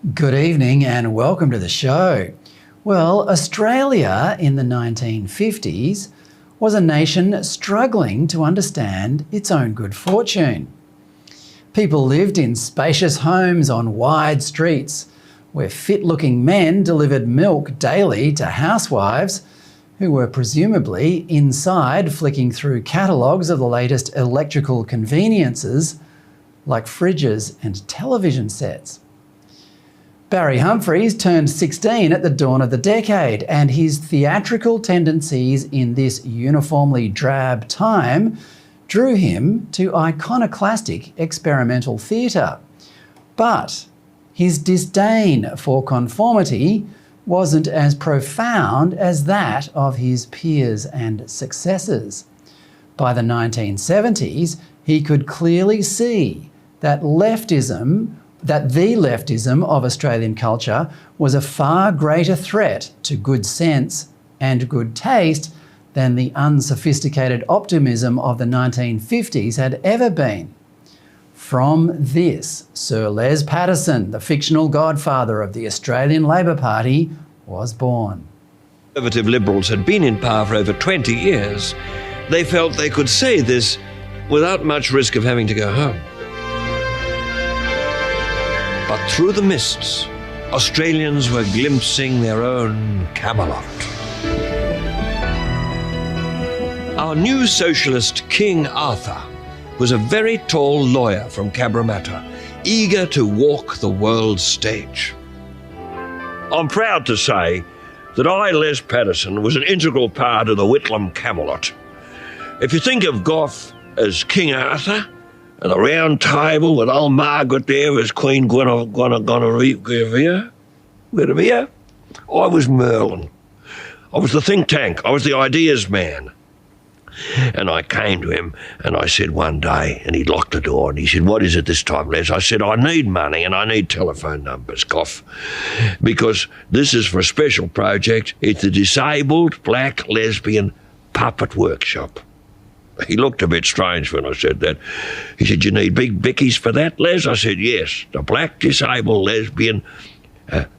Good evening and welcome to the show. Well, Australia in the 1950s was a nation struggling to understand its own good fortune. People lived in spacious homes on wide streets where fit-looking men delivered milk daily to housewives who were presumably inside flicking through catalogues of the latest electrical conveniences like fridges and television sets. Barry Humphries turned 16 at the dawn of the decade, and his theatrical tendencies in this uniformly drab time drew him to iconoclastic experimental theatre. But his disdain for conformity wasn't as profound as that of his peers and successors. By the 1970s, he could clearly see that the leftism of Australian culture was a far greater threat to good sense and good taste than the unsophisticated optimism of the 1950s had ever been. From this, Sir Les Patterson, the fictional godfather of the Australian Labor Party, was born. Conservative Liberals had been in power for over 20 years. They felt they could say this without much risk of having to go home. But through the mists, Australians were glimpsing their own Camelot. Our new socialist King Arthur was a very tall lawyer from Cabramatta, eager to walk the world's stage. I'm proud to say that I, Les Patterson, was an integral part of the Whitlam Camelot. If you think of Gough as King Arthur, and a round table with old Margaret there as Queen Guinevere, I was Merlin. I was the think tank. I was the ideas man. And I came to him and I said one day, and he locked the door and he said, "What is it this time, Les?" I said, "I need money and I need telephone numbers, Gough, because this is for a special project. It's the Disabled Black Lesbian Puppet Workshop." He looked a bit strange when I said that. He said, "You need big bickies for that, Les?" I said, "Yes, the Black Disabled Lesbian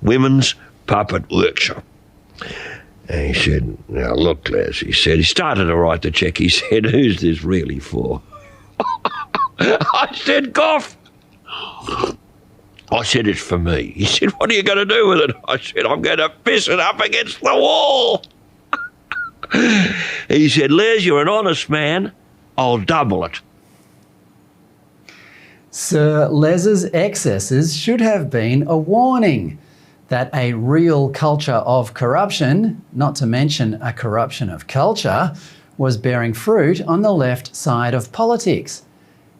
Women's Puppet Workshop." And he said, "Now look, Les," he said, he started to write the cheque. He said, "Who's this really for?" I said, "Gough." I said, "It's for me." He said, "What are you going to do with it?" I said, "I'm going to piss it up against the wall." He said, "Les, you're an honest man. I'll double it." Sir Les's excesses should have been a warning that a real culture of corruption, not to mention a corruption of culture, was bearing fruit on the left side of politics.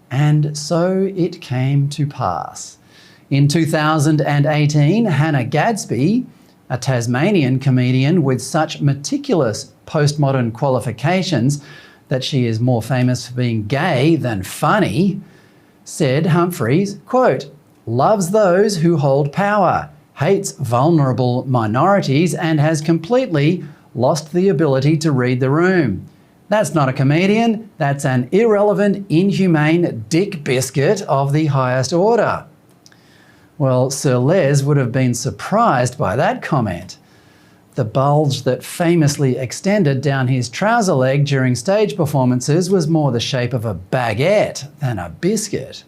And so it came to pass. In 2018, Hannah Gadsby, a Tasmanian comedian with such meticulous postmodern qualifications that she is more famous for being gay than funny, said Humphries, quote, "loves those who hold power, hates vulnerable minorities, and has completely lost the ability to read the room. That's not a comedian, that's an irrelevant, inhumane dick biscuit of the highest order." Well, Sir Les would have been surprised by that comment. The bulge that famously extended down his trouser leg during stage performances was more the shape of a baguette than a biscuit.